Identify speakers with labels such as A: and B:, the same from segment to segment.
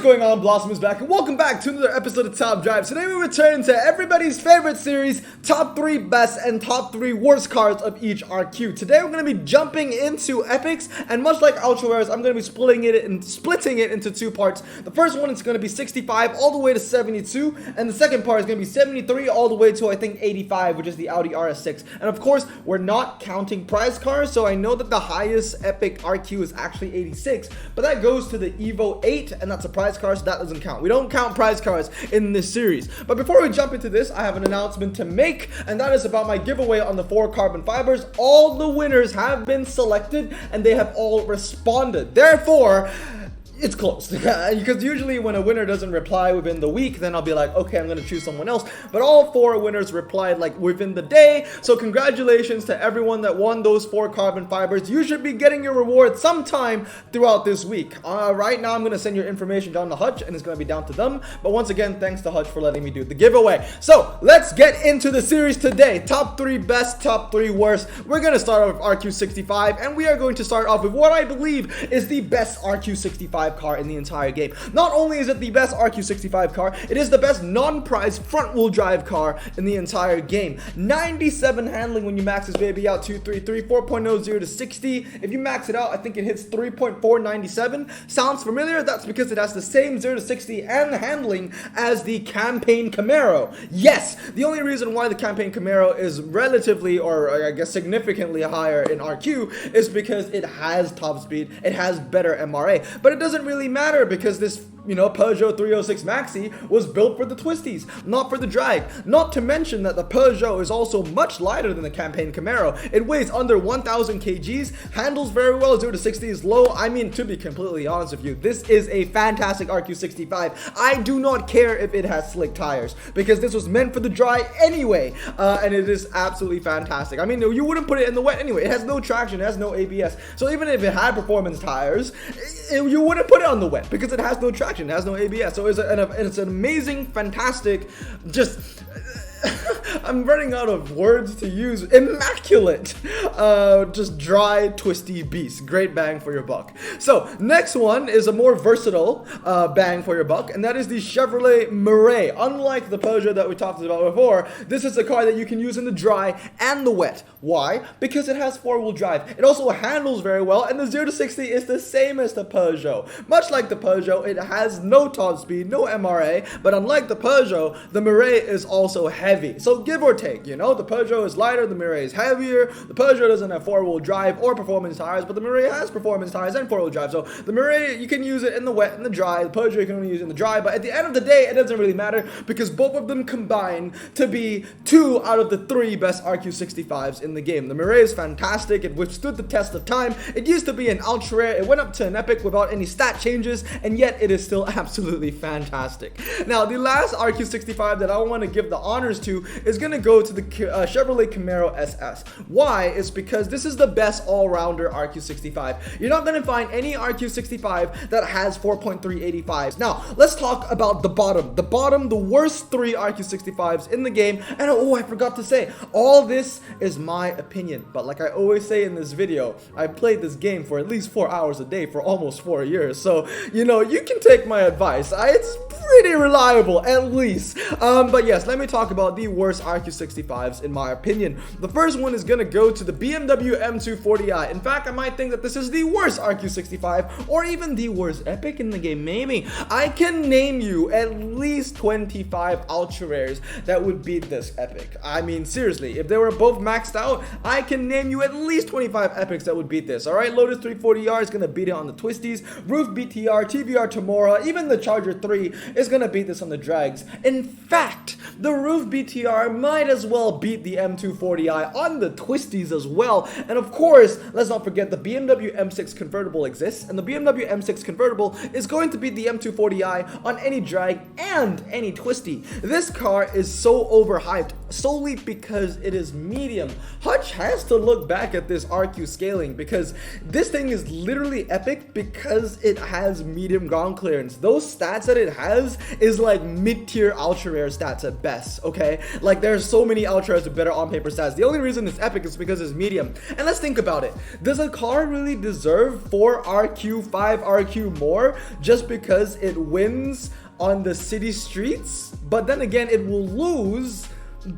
A: going on? Blossom is back, and welcome back to another episode of Top Drive. Today we return to everybody's favorite series, Top 3 Best and Top 3 Worst Cards of each RQ. Today we're going to be jumping into Epics, and much like Ultra Rares, I'm going to be splitting it into two parts. The first one is going to be 65 all the way to 72, and the second part is going to be 73 all the way to, I think, 85, which is the Audi RS6. And of course, we're not counting prize cars, so I know that the highest Epic RQ is actually 86, but that goes to the Evo 8, and that's a prize car, so that doesn't count. We don't count prize cars in this series. But before we jump into this, I have an announcement to make, and that is about my giveaway on the 4 carbon fibers. All the winners have been selected, and they have all responded. Therefore, it's closed. Because usually when a winner doesn't reply within the week, then I'll be like, okay, I'm gonna choose someone else. But all 4 winners replied like within the day. So congratulations to everyone that won those 4 carbon fibers. You should be getting your reward sometime throughout this week. Right now I'm gonna send your information down to Hutch, and it's gonna be down to them. But once again, thanks to Hutch for letting me do the giveaway. So let's get into the series today. Top 3 best, top 3 worst. We're gonna start off with RQ65, and we are going to start off with what I believe is the best RQ65 car in the entire game. Not only is it the best RQ65 car, it is the best non-prize front-wheel drive car in the entire game. 97 handling when you max this baby out, 233, 4.0, 0 to 60. If you max it out, I think it hits 3.497. Sounds familiar? That's because it has the same 0 to 60 and handling as the Campaign Camaro. Yes, the only reason why the Campaign Camaro is relatively, or I guess significantly higher in RQ is because it has top speed, it has better MRA, but it doesn't really matter because this Peugeot 306 Maxi was built for the twisties, not for the drag. Not to mention that the Peugeot is also much lighter than the Campaign Camaro. It weighs under 1,000 kgs, handles very well, 0 to 60 is low. I mean, to be completely honest with you, this is a fantastic RQ65. I do not care if it has slick tires, because this was meant for the dry anyway, and it is absolutely fantastic. I mean, you wouldn't put it in the wet anyway. It has no traction, it has no ABS. So even if it had performance tires, you wouldn't put it on the wet because it has no traction. It has no ABS, so it's an amazing, fantastic, just I'm running out of words to use. Immaculate, just dry, twisty beast. Great bang for your buck. So next one is a more versatile bang for your buck, and that is the Chevrolet Murray. Unlike the Peugeot that we talked about before, this is a car that you can use in the dry and the wet. Why? Because it has 4-wheel drive. It also handles very well, and the 0 to 60 is the same as the Peugeot. Much like the Peugeot, it has no top speed, no MRA, but unlike the Peugeot, the Murray is also heavy. So give or take, the Peugeot is lighter, the Murray is heavier. The Peugeot doesn't have 4-wheel drive or performance tires, but the Murray has performance tires and 4-wheel drive. So the Murray, you can use it in the wet and the dry. The Peugeot you can only use it in the dry, but at the end of the day, it doesn't really matter because both of them combine to be 2 out of the 3 best RQ65s in the game. The Murray is fantastic. It withstood the test of time. It used to be an ultra rare. It went up to an epic without any stat changes, and yet it is still absolutely fantastic. Now, the last RQ65 that I want to give the honors to is going to go to the Chevrolet Camaro SS. Why? It's because this is the best all-rounder RQ65. You're not going to find any RQ65 that has 4.385s. Now, let's talk about the bottom. The worst 3 RQ65s in the game. And oh, I forgot to say, all this is my opinion. But like I always say in this video, I played this game for at least 4 hours a day for almost 4 years. So, you can take my advice. It's pretty reliable, at least. But yes, let me talk about the worst RQ65s in my opinion. The first one is gonna go to the BMW M240i. In fact, I might think that this is the worst RQ65 or even the worst epic in the game, maybe. I can name you at least 25 ultra rares that would beat this epic. I mean, seriously, if they were both maxed out, I can name you at least 25 epics that would beat this. Alright, Lotus 340R is gonna beat it on the twisties. Roof BTR, TVR Tamora, even the Charger 3 is gonna beat this on the drags. In fact, the Roof BTR might as well beat the M240i on the twisties as well. And of course, let's not forget the BMW M6 convertible exists, and the BMW M6 convertible is going to beat the M240i on any drag and any twisty. This car is so overhyped. solely because it is medium. Hutch has to look back at this RQ scaling because this thing is literally epic because it has medium ground clearance. Those stats that it has is like mid-tier ultra rare stats at best, okay? Like there's so many ultra rares with better on paper stats. The only reason it's epic is because it's medium. And let's think about it. Does a car really deserve 4 RQ, 5 RQ more just because it wins on the city streets? But then again, it will lose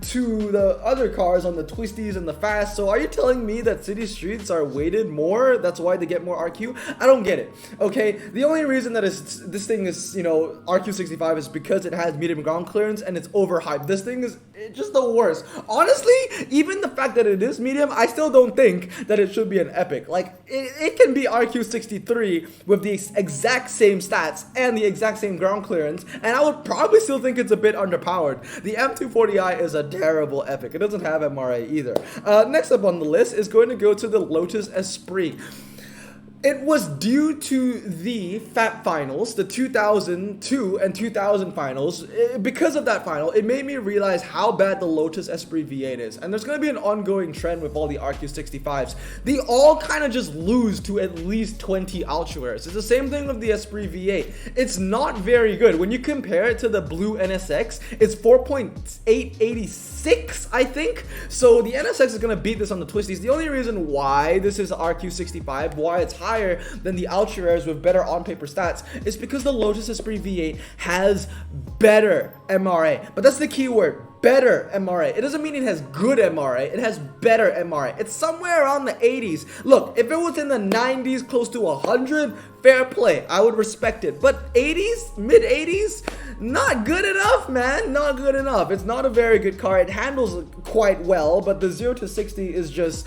A: to the other cars on the twisties and the fast. So are you telling me that city streets are weighted more? That's why they get more RQ? I don't get it. Okay, the only reason that this thing is, you know, RQ65 is because it has medium ground clearance and it's overhyped. This thing is just the worst. Honestly, even the fact that it is medium, I still don't think that it should be an epic. Like it can be RQ63 with the exact same stats and the exact same ground clearance, and I would probably still think it's a bit underpowered. The M240i is a terrible epic. It doesn't have MRA either. Next up on the list is going to go to the Lotus Esprit. It was due to the FAP finals, the 2002 and 2000 finals. Because of that final, it made me realize how bad the Lotus Esprit V8 is. And there's going to be an ongoing trend with all the RQ65s. They all kind of just lose to at least 20 ultra rares. It's the same thing with the Esprit V8. It's not very good. When you compare it to the blue NSX, it's 4.886, I think. So the NSX is going to beat this on the twisties. The only reason why this is RQ65, why it's higher than the ultra rares with better on paper stats is because the Lotus Esprit V8 has better MRA. But that's the key word, better MRA. It doesn't mean it has good MRA, it has better MRA. It's somewhere around the 80s. Look, if it was in the 90s, close to 100, fair play, I would respect it. But 80s, mid 80s, not good enough, man, not good enough. It's not a very good car. It handles quite well, but the 0 to 60 is just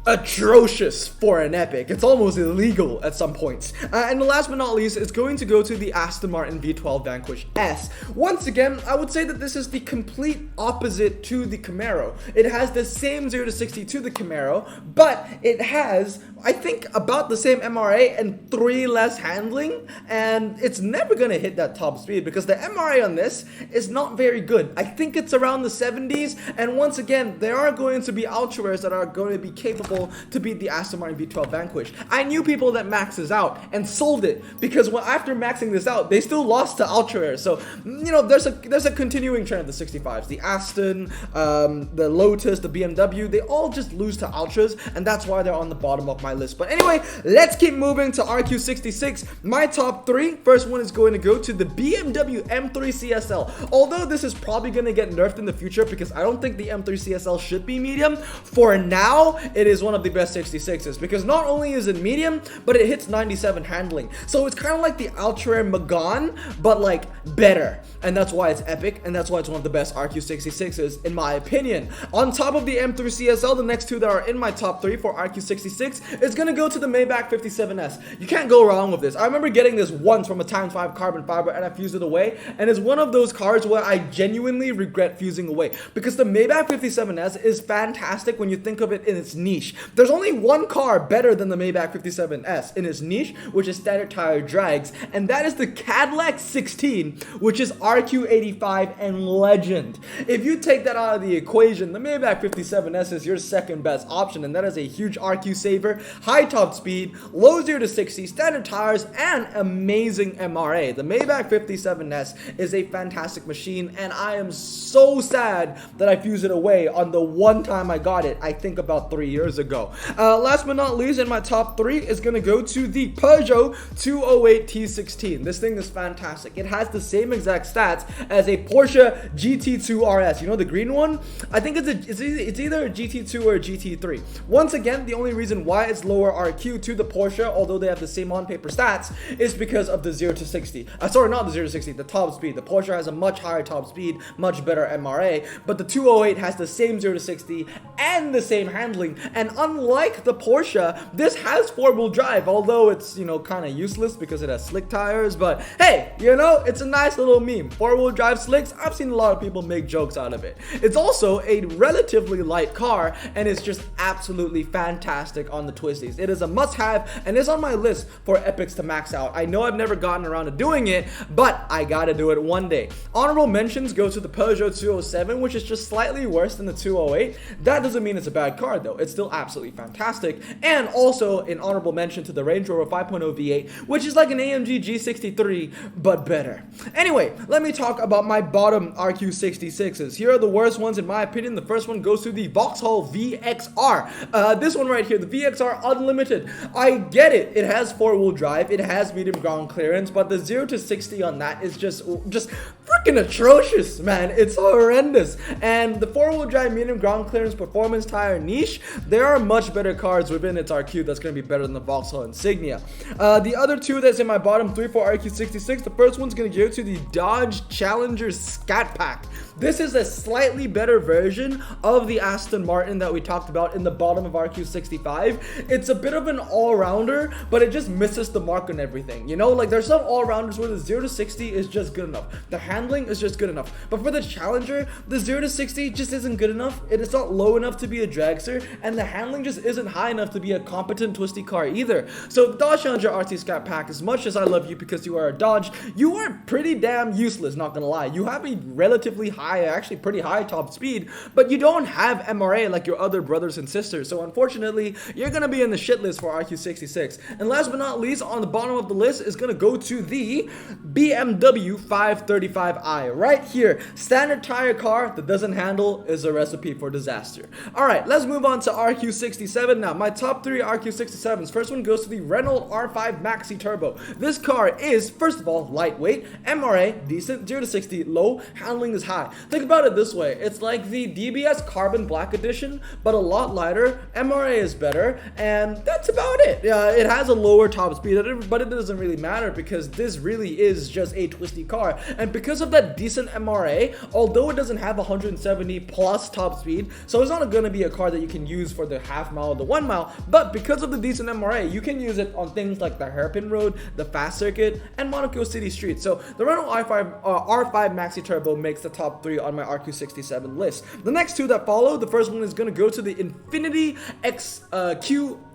A: atrocious for an epic. It's almost illegal at some points. And the last but not least, it's going to go to the Aston Martin V12 Vanquish S. Once again, I would say that this is the complete opposite to the Camaro. It has the same 0 to 60 to the Camaro, but it has, I think, about the same MRA and 3 less handling, and it's never going to hit that top speed because the MRA on this is not very good. I think it's around the 70s, and once again, there are going to be ultra rares that are going to be capable to beat the Aston Martin V12 Vanquish. I knew people that maxed this out and sold it because after maxing this out, they still lost to ultra rares. So, you know, there's a continuing trend of the 65s. The Aston, the Lotus, the BMW, they all just lose to ultras, and that's why they're on the bottom of my list. But anyway, let's keep moving to RQ66. My top 3. First one is going to go to the BMW M3 CSL. Although this is probably going to get nerfed in the future because I don't think the M3 CSL should be medium. For now, it is one of the best 66s because not only is it medium, but it hits 97 handling. So it's kind of like the ultra rare Magan, but like better. And that's why it's epic, and that's why it's one of the best RQ66s in my opinion. On top of the M3 CSL, the next two that are in my top 3 for RQ66 is going to go to the Maybach 57S. You can't go wrong with this. I remember getting this once from a Times 5 carbon fiber and I fused it away, and it's one of those cars where I genuinely regret fusing away because the Maybach 57S is fantastic when you think of it in its niche. There's only one car better than the Maybach 57S in its niche, which is standard tire drags, and that is the Cadillac 16, which is RQ85 and legend. If you take that out of the equation, the Maybach 57S is your second best option, and that is a huge RQ saver, high top speed, low 0 to 60, standard tires, and amazing MRA. The Maybach 57S is a fantastic machine, and I am so sad that I fused it away on the one time I got it, I think about 3 years ago. Last but not least, in my top 3 is going to go to the Peugeot 208 T16. This thing is fantastic. It has the same exact stats as a Porsche GT2 RS. You know the green one? I think it's either a GT2 or a GT3. Once again, the only reason why it's lower RQ to the Porsche, although they have the same on-paper stats, is because of the 0 to 60. Sorry, not the 0 to 60, the top speed. The Porsche has a much higher top speed, much better MRA, but the 208 has the same 0 to 60 and the same handling, and And unlike the Porsche, this has four-wheel drive, although it's, you know, kind of useless because it has slick tires. But hey, you know, it's a nice little meme. Four-wheel drive slicks, I've seen a lot of people make jokes out of it. It's also a relatively light car, and it's just absolutely fantastic on the twisties. It is a must-have, and it's on my list for epics to max out. I know I've never gotten around to doing it, but I gotta do it one day. Honorable mentions go to the Peugeot 207, which is just slightly worse than the 208. That doesn't mean it's a bad car though. It's still absolutely fantastic. And also an honorable mention to the Range Rover 5.0 V8, which is like an AMG G63, but better. Anyway, let me talk about my bottom RQ66s. Here are the worst ones in my opinion. The first one goes to the Vauxhall VXR. This one right here, the VXR Unlimited. I get it. It has four-wheel drive. It has medium ground clearance, but the 0 to 60 on that is just freaking atrocious, man. It's horrendous. And the four-wheel drive medium ground clearance performance tire niche, there are much better cars within its RQ that's going to be better than the Vauxhall Insignia. The other two that's in my bottom three for RQ66, the first one's going to go to the Dodge Challenger Scat Pack. This is a slightly better version of the Aston Martin that we talked about in the bottom of RQ65. It's a bit of an all-rounder, but it just misses the mark on everything. You know, like there's some all-rounders where the 0 to 60 is just good enough. The handling is just good enough. But for the Challenger, the 0 to 60 just isn't good enough. It's not low enough to be a dragster, and the handling just isn't high enough to be a competent twisty car either. So the Dodge Challenger RT Scat Pack, as much as I love you because you are a Dodge, you are pretty damn useless, not gonna lie. You have a relatively high, actually pretty high top speed, but you don't have MRA like your other brothers and sisters. So unfortunately, you're gonna be in the shit list for RQ66. And last but not least, on the bottom of the list is gonna go to the BMW 535i. Right here, standard tire car that doesn't handle is a recipe for disaster. Alright, let's move on to RQ67 now. My top three RQ67s. First one goes to the Renault R5 Maxi Turbo. This car is, first of all, lightweight, MRA, decent, 0 to 60, low, handling is high. Think about it this way, it's like the DBS Carbon Black Edition, but a lot lighter, MRA is better, and that's about it. Yeah, it has a lower top speed, but it doesn't really matter because this really is just a twisty car, and because of that decent MRA, although it doesn't have 170 plus top speed, so it's not gonna be a car that you can use for the half mile or the 1 mile, but because of the decent MRA, you can use it on things like the hairpin road, the fast circuit, and Monaco City streets. So the Renault R5 Maxi Turbo makes the top three on my RQ67 list. The next two that follow, the first one is going to go to the Infiniti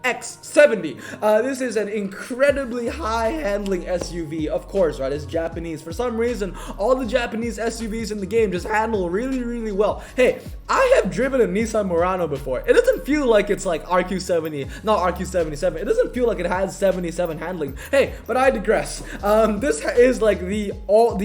A: QX70. This is an incredibly high handling SUV, of course, right? It's Japanese. For some reason, all the Japanese SUVs in the game just handle really, really well. Hey, I have driven a Nissan Murano before. It doesn't feel like it's like RQ70, not RQ77. It doesn't feel like it has 77 handling. Hey, but I digress. This is like the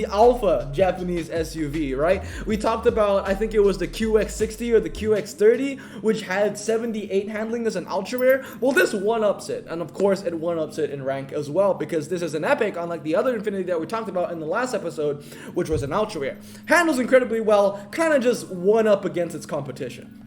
A: alpha Japanese SUV, right? We talked about, I think it was the QX60 or the QX30, which had 78 handling as an ultra rare. Well, this one-ups it, and of course it one-ups it in rank as well, because this is an epic, unlike the other Infiniti that we talked about in the last episode, which was an ultra rare. Handles incredibly well, kind of just one-up against its competition.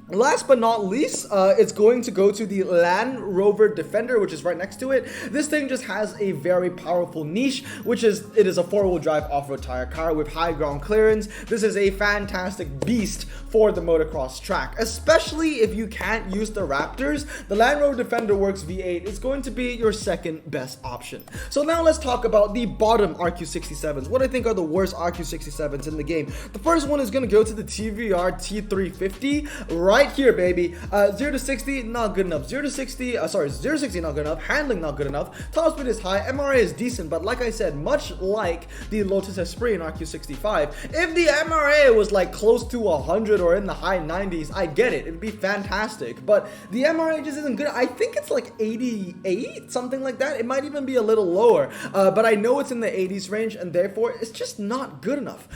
A: Last but not least, it's going to go to the Land Rover Defender, which is right next to it. This thing just has a very powerful niche, which is, it is a four-wheel drive off-road tire car with high ground clearance. This is a fantastic beast for the motocross track, especially if you can't use the Raptors. The Land Rover Defender Works V8 is going to be your second best option. So now let's talk about the bottom RQ67s, what I think are the worst RQ67s in the game. The first one is going to go to the TVR T350, right here, baby. 0 to 60, not good enough. 0 to 60, 0 to 60, not good enough. Handling, not good enough. Top speed is high. MRA is decent, but like I said, much like the Lotus Esprit in RQ65, if the MRA was like close to 100 or in the high 90s, I get it. It'd be fantastic, but the MRA just isn't good. I think it's like 88, something like that. It might even be a little lower, but I know it's in the 80s range, and therefore it's just not good enough.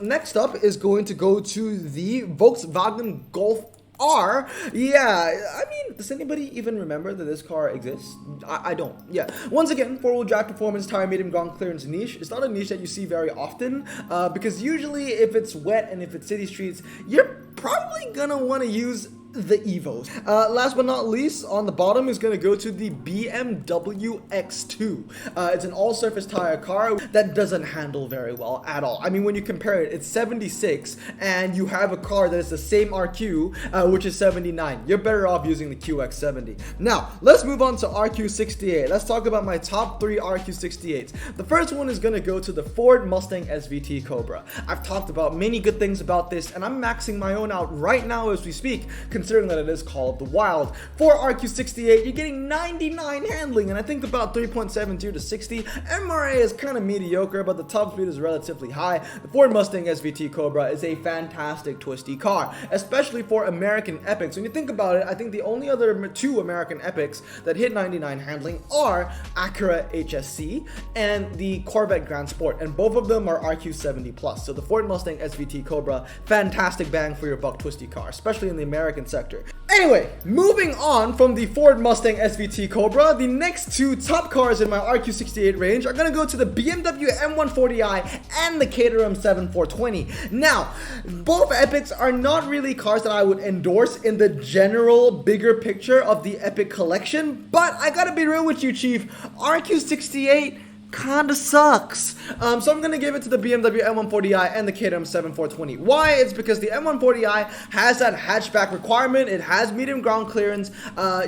A: Next up is going to go to the Volkswagen Golf R. Yeah, I mean, does anybody even remember that this car exists? I don't. Yeah. Once again, four-wheel drive performance tire medium ground clearance niche. It's not a niche that you see very often, because usually if it's wet and if it's city streets, you're probably gonna want to use the Evos. Last but not least, on the bottom is going to go to the BMW X2. It's an all-surface tire car that doesn't handle very well at all. I mean, when you compare it, it's 76, and you have a car that is the same RQ, which is 79. You're better off using the QX70. Now, let's move on to RQ68. Let's talk about my top 3 RQ68s. The first one is going to go to the Ford Mustang SVT Cobra. I've talked about many good things about this, and I'm maxing my own out right now as we speak, considering that it is Call of the Wild. For RQ68, you're getting 99 handling, and I think about 3.72 to 60. MRA is kind of mediocre, but the top speed is relatively high. The Ford Mustang SVT Cobra is a fantastic twisty car, especially for American epics. When you think about it, I think the only other 2 American epics that hit 99 handling are Acura HSC and the Corvette Grand Sport, and both of them are RQ70 plus. So the Ford Mustang SVT Cobra, fantastic bang for your buck twisty car, especially in the American sector. Anyway, moving on from the Ford Mustang SVT Cobra, the next 2 top cars in my RQ68 range are gonna go to the BMW M140i and the Caterham 7420. Now, both epics are not really cars that I would endorse in the general bigger picture of the epic collection, but I gotta be real with you, Chief, RQ68 kinda sucks. So I'm gonna give it to the BMW M140i and the Caterham 7420. Why? It's because the M140i has that hatchback requirement. It has medium ground clearance.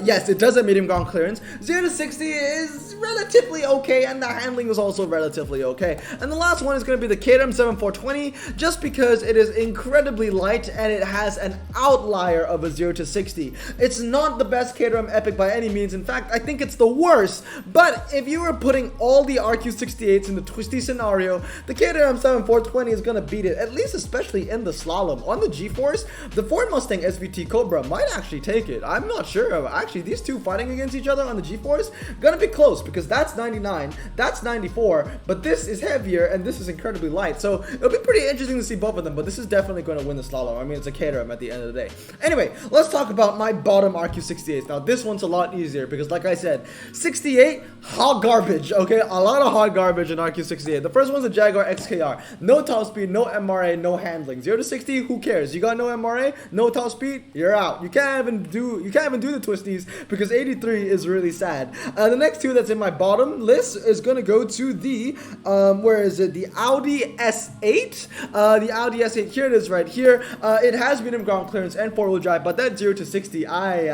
A: Yes, it does have medium ground clearance. 0 to 60 is relatively okay, and the handling is also relatively okay. And the last one is gonna be the Caterham 7420, just because it is incredibly light and it has an outlier of a 0 to 60. It's not the best Caterham epic by any means. In fact, I think it's the worst. But if you were putting all the RQ68s in the twisty scenario, the Caterham 7420 is gonna beat it, at least especially in the slalom. On the G-Force, the Ford Mustang SVT Cobra might actually take it. I'm not sure. Actually, these 2 fighting against each other on the G-Force, gonna be close, because that's 99, that's 94, but this is heavier and this is incredibly light. So it'll be pretty interesting to see both of them, but this is definitely gonna win the slalom. I mean, it's a Caterham at the end of the day. Anyway, let's talk about my bottom RQ68s. Now, this one's a lot easier because, like I said, 68, hot garbage, okay? A lot of hot garbage in RQ68. The first one's a Jaguar XKR. No top speed, no MRA, no handling. 0 to 60, who cares? You got no MRA, no top speed, you're out. You can't even do the twisties because 83 is really sad. The next 2 that's in my bottom list is gonna go to the where is it? The Audi S8. The Audi S8. Here it is, right here. It has medium ground clearance and 4-wheel drive, but that 0 to 60, and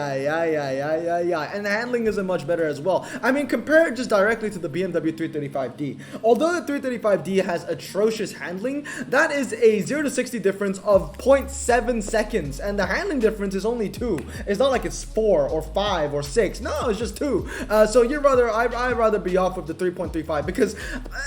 A: the handling isn't much better as well. I mean, compare it just directly to the BMW 335D. Although the 335D has atrocious handling, that is a 0 to 60 difference of 0.7 seconds, and the handling difference is only 2. It's not like it's 4 or 5 or 6. No, it's just 2. So I'd rather be off with the 3.35, because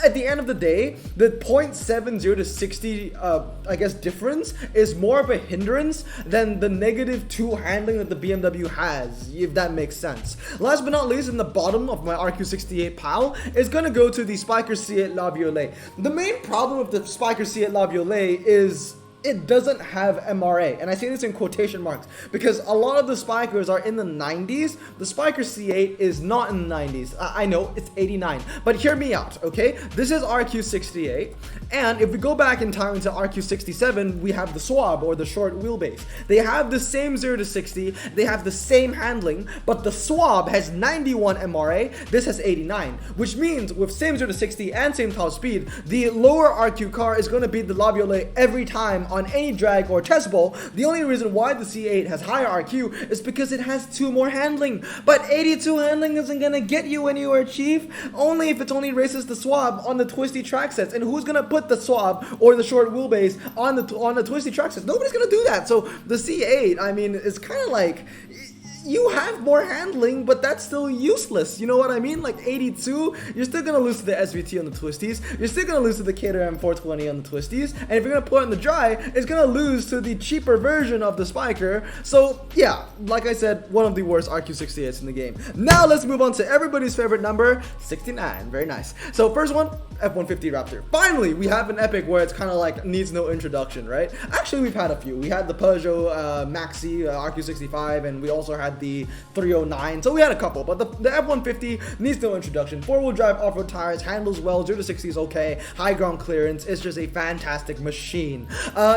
A: at the end of the day, the 0.70 to 60, I guess, difference is more of a hindrance than the -2 handling that the BMW has, if that makes sense. Last but not least, in the bottom of my RQ68 pile is gonna go to the Spiker C8 La Violet. The main problem with the Spiker C8 La Violet is it doesn't have MRA, and I say this in quotation marks because a lot of the Spikers are in the 90s. The Spiker C8 is not in the 90s. I know, it's 89, but hear me out, okay? This is RQ68, and if we go back in time into RQ67, we have the Swab, or the short wheelbase. They have the same 0 to 60, they have the same handling, but the Swab has 91 MRA, this has 89, which means with same 0 to 60 and same top speed, the lower RQ car is going to beat the La Violet every time on any drag or test bowl. The only reason why the C8 has higher RQ is because it has 2 more handling, but 82 handling isn't gonna get you anywhere, Chief. Only if it only races the Swab on the twisty track sets, and who's gonna put the Swab or the short wheelbase on the twisty track sets? Nobody's gonna do that. So the C8, I mean, it's kind of like, you have more handling, but that's still useless. You know what I mean? Like 82, you're still gonna lose to the SVT on the twisties. You're still gonna lose to the Caterham 420 on the twisties. And if you're gonna put it in the dry, it's gonna lose to the cheaper version of the Spiker. So yeah, like I said, one of the worst RQ68s in the game. Now let's move on to everybody's favorite number, 69. Very nice. So first one, F-150 Raptor. Finally, we have an epic where it's kind of like needs no introduction, right? Actually, we've had a few. We had the Peugeot Maxi RQ65, and we also had had the 309, so we had a couple, but the F-150 needs no introduction. Four-wheel drive off-road tires, handles well, 0 to 60 is okay, high ground clearance, it's just a fantastic machine.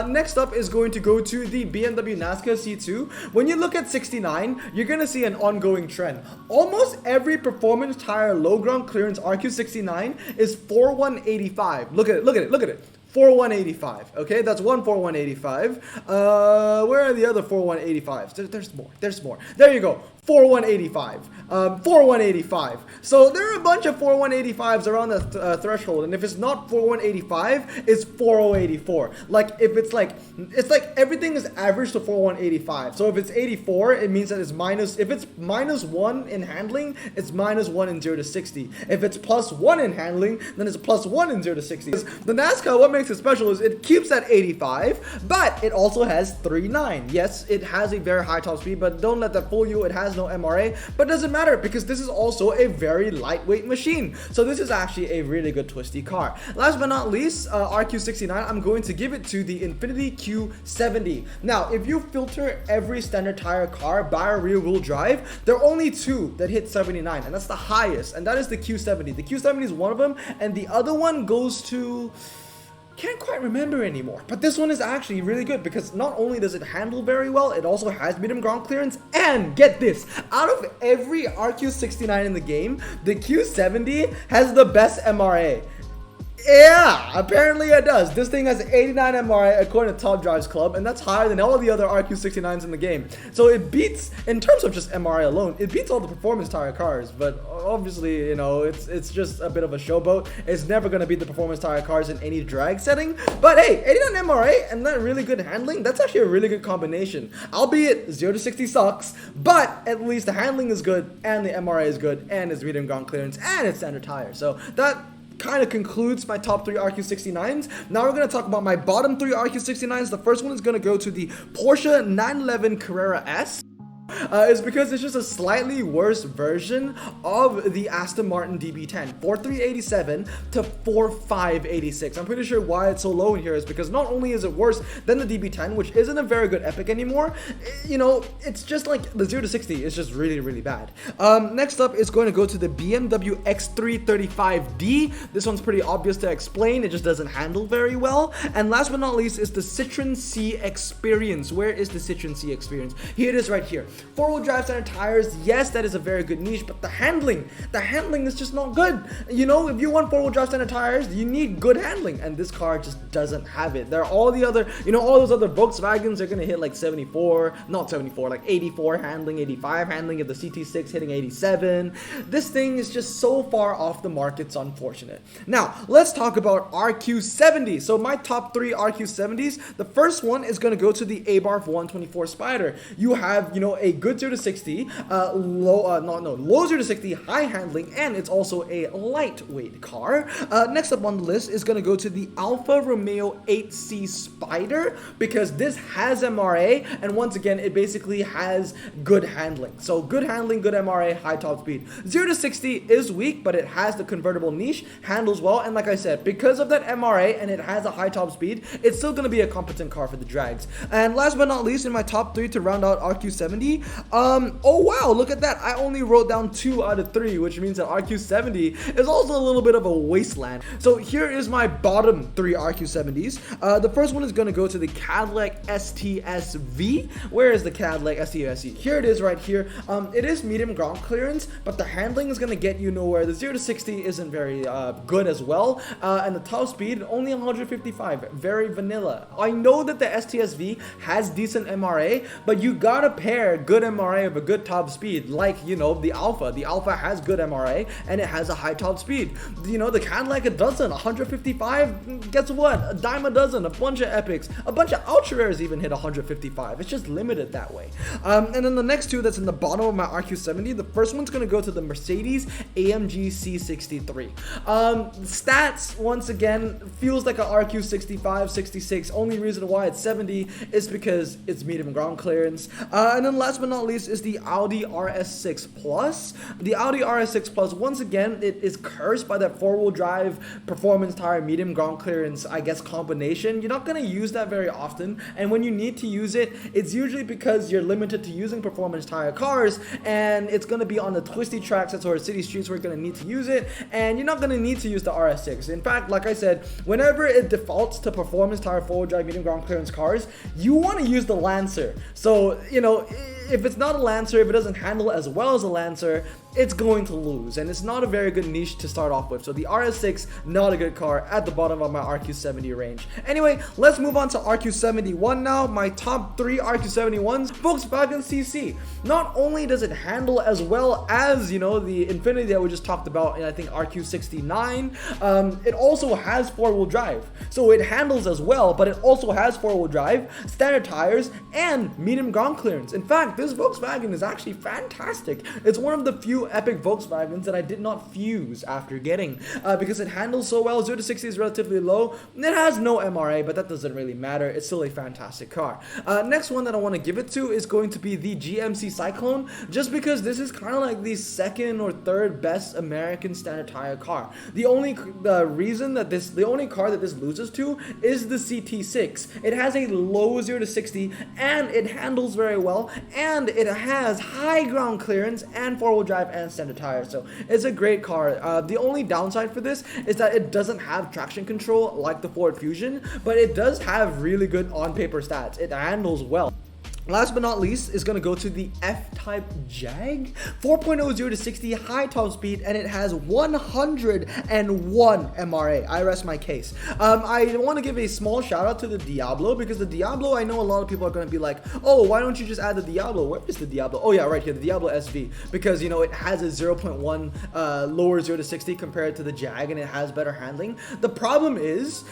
A: Next up is going to go to the BMW NASCAR C2. When you look at 69, you're gonna see an ongoing trend. Almost every performance tire low ground clearance RQ69 is 4185. Look at it. 4185. Okay, that's one 4185. Where are the other 4185s? There's more. There you go. 4185. 4185. So there are a bunch of 4185s around the threshold, and if it's not 4185, it's 4084. Like if it's like everything is average to 4185. So if it's 84, it means that it's minus. If it's -1 in handling, it's -1 in 0 to 60. If it's +1 in handling, then it's +1 in 0 to 60. The NASCAR, what makes it special is it keeps at 85, but it also has 3.9. Yes, it has a very high top speed, but don't let that fool you. It has no MRA, but doesn't matter because this is also a very lightweight machine. So this is actually a really good twisty car. Last but not least, RQ69, I'm going to give it to the Infiniti Q70. Now, if you filter every standard tire car by a rear wheel drive, there are only two that hit 79, and that's the highest, and that is the Q70. The Q70 is one of them, and the other one goes to... can't quite remember anymore, but this one is actually really good because not only does it handle very well, it also has medium ground clearance, and get this, out of every RQ69 in the game, the Q70 has the best MRA. Yeah, apparently it does. This thing has 89 MRA according to Top Drives Club, and that's higher than all the other RQ69s in the game. So it beats, in terms of just MRA alone, it beats all the performance tire cars. But obviously, you know, it's just a bit of a showboat. It's never going to beat the performance tire cars in any drag setting. But hey, 89 MRA and that really good handling, that's actually a really good combination. Albeit 0 to 60 sucks, but at least the handling is good, and the MRA is good, and it's medium ground clearance, and it's standard tire. So that kind of concludes my top 3 RQ69s. Now we're going to talk about my bottom 3 RQ69s. The first one is going to go to the Porsche 911 Carrera S. Is because it's just a slightly worse version of the Aston Martin DB10, 4387 to 4586. I'm pretty sure why it's so low in here is because not only is it worse than the DB10, which isn't a very good epic anymore, you know, it's just like the 0 to 60 is just really, really bad. Next up is going to go to the BMW X335D. This one's pretty obvious to explain, it just doesn't handle very well. And last but not least is the Citroen C Experience. Where is the Citroen C Experience? Here it is right here. Four-wheel drive standard tires, yes, that is a very good niche, but the handling is just not good. You know, if you want four-wheel drive standard tires, you need good handling, and this car just doesn't have it. There are all the other, you know, all those other Volkswagens are gonna hit like 74, not 74, like 84 handling, 85 handling, if the CT6 hitting 87. This thing is just so far off the mark, it's unfortunate. Now, let's talk about RQ70. So my top 3 RQ70s, the first one is gonna go to the Abarth 124 Spider. You have, you know, a good 0 to 60, low 0 to 60, high handling, and it's also a lightweight car. Next up on the list is going to go to the Alfa Romeo 8C Spider, because this has MRA, and once again, it basically has good handling. So good handling, good MRA, high top speed. 0 to 60 is weak, but it has the convertible niche, handles well, and like I said, because of that MRA and it has a high top speed, it's still going to be a competent car for the drags. And last but not least, in my top 3 to round out RQ70, oh wow, look at that. I only wrote down 2 out of 3, which means that RQ70 is also a little bit of a wasteland. So here is my bottom 3 RQ70s. The first one is going to go to the Cadillac STS-V. Where is the Cadillac STS-V? Here it is right here. It is medium ground clearance, but the handling is going to get you nowhere. The 0 to 60 isn't very good as well, and the top speed only 155, very vanilla. I know that the STS-V has decent MRA, but you gotta pair good MRA of a good top speed, like, you know, the Alpha. The Alpha has good MRA and it has a high top speed. You know, the Cadillac, it doesn't. 155, guess what? A dime a dozen, a bunch of epics, a bunch of ultra rares even hit 155. It's just limited that way. And then the next two that's in the bottom of my RQ70, the first one's gonna go to the Mercedes AMG C63. Stats, once again, feels like a RQ65, 66. Only reason why it's 70 is because it's medium ground clearance. And then last last but not least is the Audi RS6 Plus. The Audi RS6 Plus, once again, it is cursed by that four-wheel drive performance tire, medium ground clearance, I guess, combination. You're not going to use that very often, and when you need to use it, it's usually because you're limited to using performance tire cars, and it's going to be on the twisty tracks, that's where city streets where you're going to need to use it, and you're not going to need to use the RS6. In fact, like I said, whenever it defaults to performance tire, four-wheel drive, medium ground clearance cars, you want to use the Lancer. So, you know, if it's not a Lancer, if it doesn't handle as well as a Lancer, it's going to lose, and it's not a very good niche to start off with. So the RS6, not a good car at the bottom of my RQ70 range. Anyway, let's move on to RQ71 now. My top 3 RQ71s. Volkswagen CC. Not only does it handle as well as, you know, the Infinity that we just talked about in, I think, RQ69, it also has four-wheel drive. So it handles as well, but it also has four-wheel drive, standard tires, and medium ground clearance. In fact, this Volkswagen is actually fantastic. It's one of the few epic Volkswagens that I did not fuse after getting, because it handles so well. 0 to 60 is relatively low. It has no MRA, but that doesn't really matter. It's still a fantastic car. Next one that I want to give it to is going to be the GMC Cyclone, just because this is kind of like the second or third best American standard tire car. The only car that this loses to is the CT6. It has a low 0 to 60, and it handles very well, and it has high ground clearance and four-wheel drive and standard tires. So it's a great car. The only downside for this is that it doesn't have traction control like the Ford Fusion, but it does have really good on-paper stats. It handles well. Last but not least is going to go to the F-Type Jag. 4.0 0 to 60, high top speed, and it has 101 MRA. I rest my case. I want to give a small shout out to the Diablo, because the Diablo, I know a lot of people are going to be like, oh, why don't you just add the Diablo? Where is the Diablo? Oh yeah, right here, the Diablo SV, because, you know, it has a 0.1 lower 0 to 60 compared to the Jag, and it has better handling. The problem is,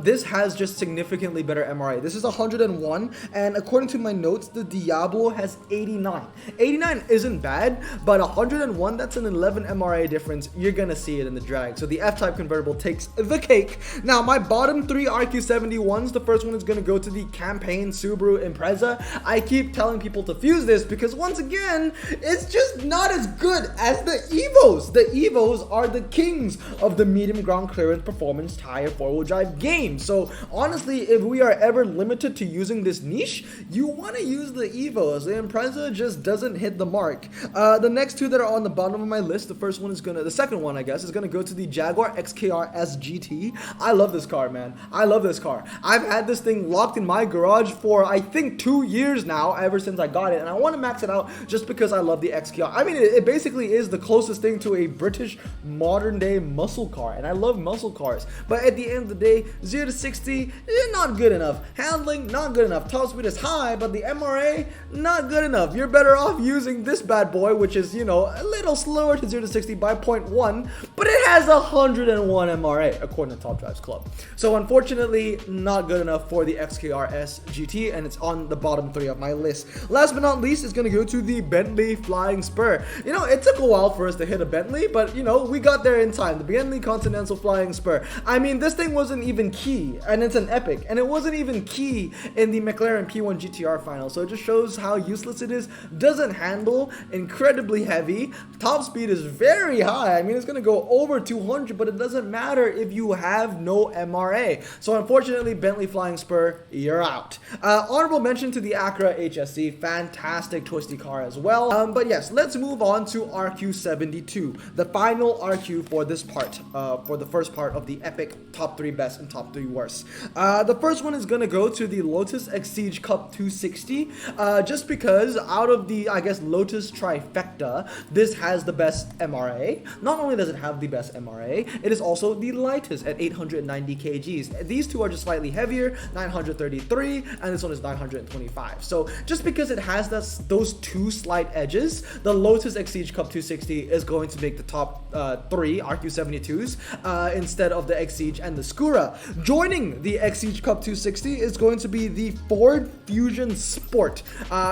A: this has just significantly better MRA. This is 101, and according to my notes, the Diablo has 89. 89 isn't bad, but 101, that's an 11 MRA difference. You're gonna see it in the drag. So the F-Type convertible takes the cake. Now, my bottom 3 RQ71s, the first one is gonna go to the Campaign Subaru Impreza. I keep telling people to fuse this because, once again, it's just not as good as the Evos. The Evos are the kings of the medium ground clearance performance tire four-wheel drive game. So honestly, if we are ever limited to using this niche, you want to use the Evos. The Impreza just doesn't hit the mark. The next two that are on the bottom of my list, the second one, I guess, is gonna go to the Jaguar XKR SGT. I love this car, man. I love this car. I've had this thing locked in my garage for, I think, 2 years now, ever since I got it, and I want to max it out just because I love the XKR. I mean, it basically is the closest thing to a British modern day muscle car, and I love muscle cars. But at the end of the day, 0 to 60, not good enough. Handling, not good enough. Top speed is high, but the MRA, not good enough. You're better off using this bad boy, which is, you know, a little slower to 0 to 60 by 0.1, but it has 101 MRA, according to Top Drives Club. So unfortunately, not good enough for the XKR SGT, and it's on the bottom 3 of my list. Last but not least is going to go to the Bentley Flying Spur. You know, it took a while for us to hit a Bentley, but, you know, we got there in time. The Bentley Continental Flying Spur. I mean, this thing wasn't even key, and it's an epic, and it wasn't even key in the McLaren P1 GTR final. So it just shows how useless it is. Doesn't handle, incredibly heavy. Top speed is very high. I mean, it's going to go over 200, but it doesn't matter if you have no MRA. So unfortunately, Bentley Flying Spur, you're out. Honorable mention to the Acura HSC. Fantastic twisty car as well. But yes, let's move on to RQ72, the final RQ for this part, for the first part of the epic top 3 best and top 3 worst. The first one is going to go to the Lotus Exige Cup 260, just because out of the, I guess, Lotus trifecta, this has the best MRA. Not only does it have the best MRA, it is also the lightest at 890 kgs. These two are just slightly heavier, 933, and this one is 925. So just because it has those two slight edges, the Lotus Exige Cup 260 is going to make the top 3 RQ72s instead of the Exige and the Skura. Joining the Exige Cup 260 is going to be the Ford Fusion Sport,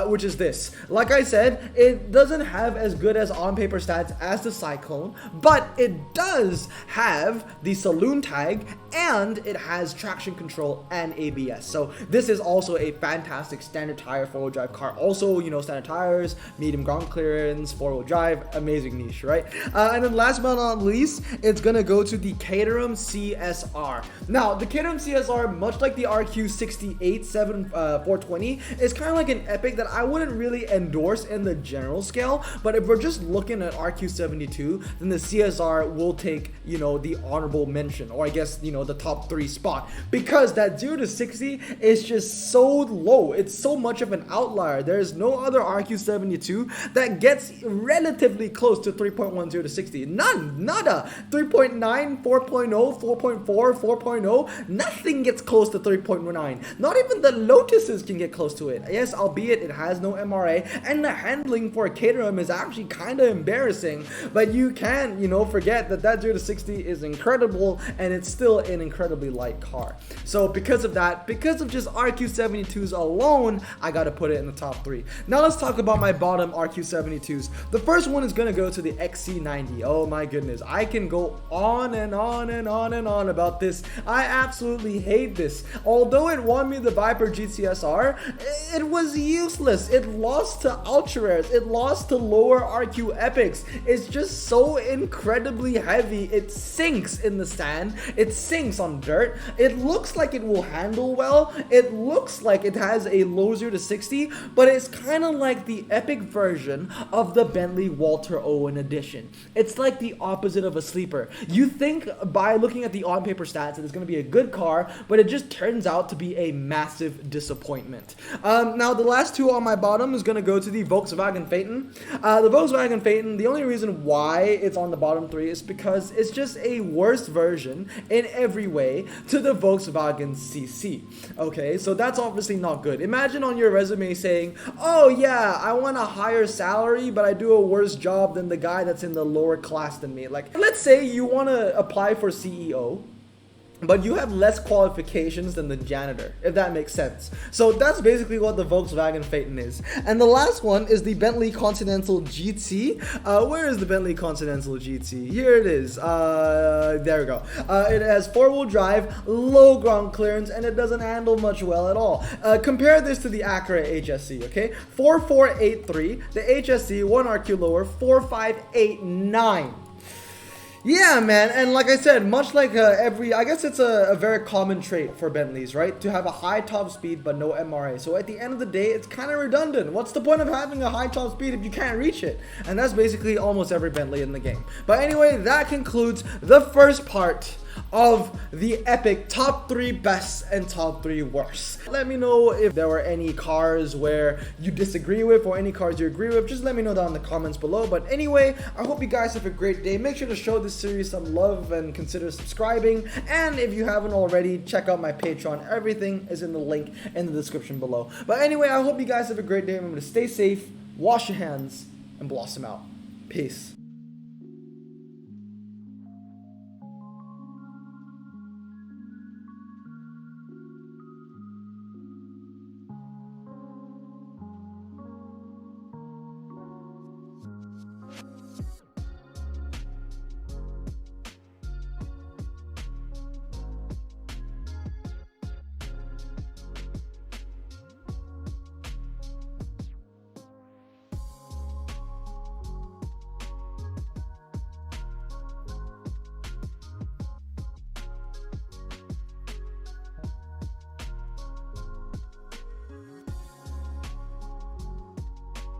A: which is this. Like I said, it doesn't have as good as on-paper stats as the Cyclone, but it does have the Saloon tag, and it has traction control and ABS. So this is also a fantastic standard tire 4-wheel drive car. Also, you know, standard tires, medium ground clearance, 4-wheel drive, amazing niche, right? And then last but not least, it's gonna go to the Caterham CSR. Now, the Caterham CSR, much like the RQ68 420, is kind of like an epic that I wouldn't really endorse in the general scale, but if we're just looking at RQ72, then the CSR will take, you know, the honorable mention, or I guess, you know, the top 3 spot, because that 0 to 60 is just so low. It's so much of an outlier. There's no other RQ72 that gets relatively close to 3.10 to 60. Nada. 3.9, 4.0, 4.4, 4.0, nothing gets close to 3.9. Not even the Lotuses can get close to it. Yes, albeit it has no MRA, and the handling for a Caterham is actually kind of embarrassing, but you can't, you know, forget that that 0 to 60 is incredible, and it's still an incredibly light car. So because of that, because of just RQ72s alone, I gotta put it in the top 3. Now let's talk about my bottom RQ72s. The first one is gonna go to the XC90. Oh my goodness, I can go on and on and on and on about this. I absolutely hate this. Although it won me the Viper GTSR, it was useless. It lost to Ultra Rares. It lost to lower RQ Epics. It's just so incredibly heavy. It sinks in the sand. It sinks on dirt. It looks like it will handle well. It looks like it has a low 0 to 60, but it's kind of like the epic version of the Bentley Walter Owen edition. It's like the opposite of a sleeper. You think by looking at the on-paper stats that it's going to be a good car, but it just turns out to be a massive disappointment. Now, the last 2 on my bottom is going to go to the Volkswagen Phaeton. The Volkswagen Phaeton, the only reason why it's on the bottom 3 is because it's just a worse version in every way to the Volkswagen CC. Okay, so that's obviously not good. Imagine on your resume saying, oh yeah, I want a higher salary, but I do a worse job than the guy that's in the lower class than me. Like, let's say you want to apply for CEO, but you have less qualifications than the janitor, if that makes sense. So that's basically what the Volkswagen Phaeton is. And the last one is the Bentley Continental GT. Where is the Bentley Continental GT? Here it is. There we go. It has 4-wheel drive, low ground clearance, and it doesn't handle much well at all. Compare this to the Acura HSC, okay? 4483, the HSC, 1 RQ lower, 4589. Yeah, man, and like I said, much like I guess it's a very common trait for Bentleys, right? To have a high top speed but no MRA. So at the end of the day, it's kind of redundant. What's the point of having a high top speed if you can't reach it? And that's basically almost every Bentley in the game. But anyway, that concludes the first part of the epic top 3 best and top 3 worst. Let me know if there were any cars where you disagree with or any cars you agree with. Just let me know down in the comments below. But anyway, I hope you guys have a great day. Make sure to show this series some love and consider subscribing. And if you haven't already, check out my Patreon. Everything is in the link in the description below. But anyway, I hope you guys have a great day. Remember to stay safe, wash your hands, and blossom out. Peace.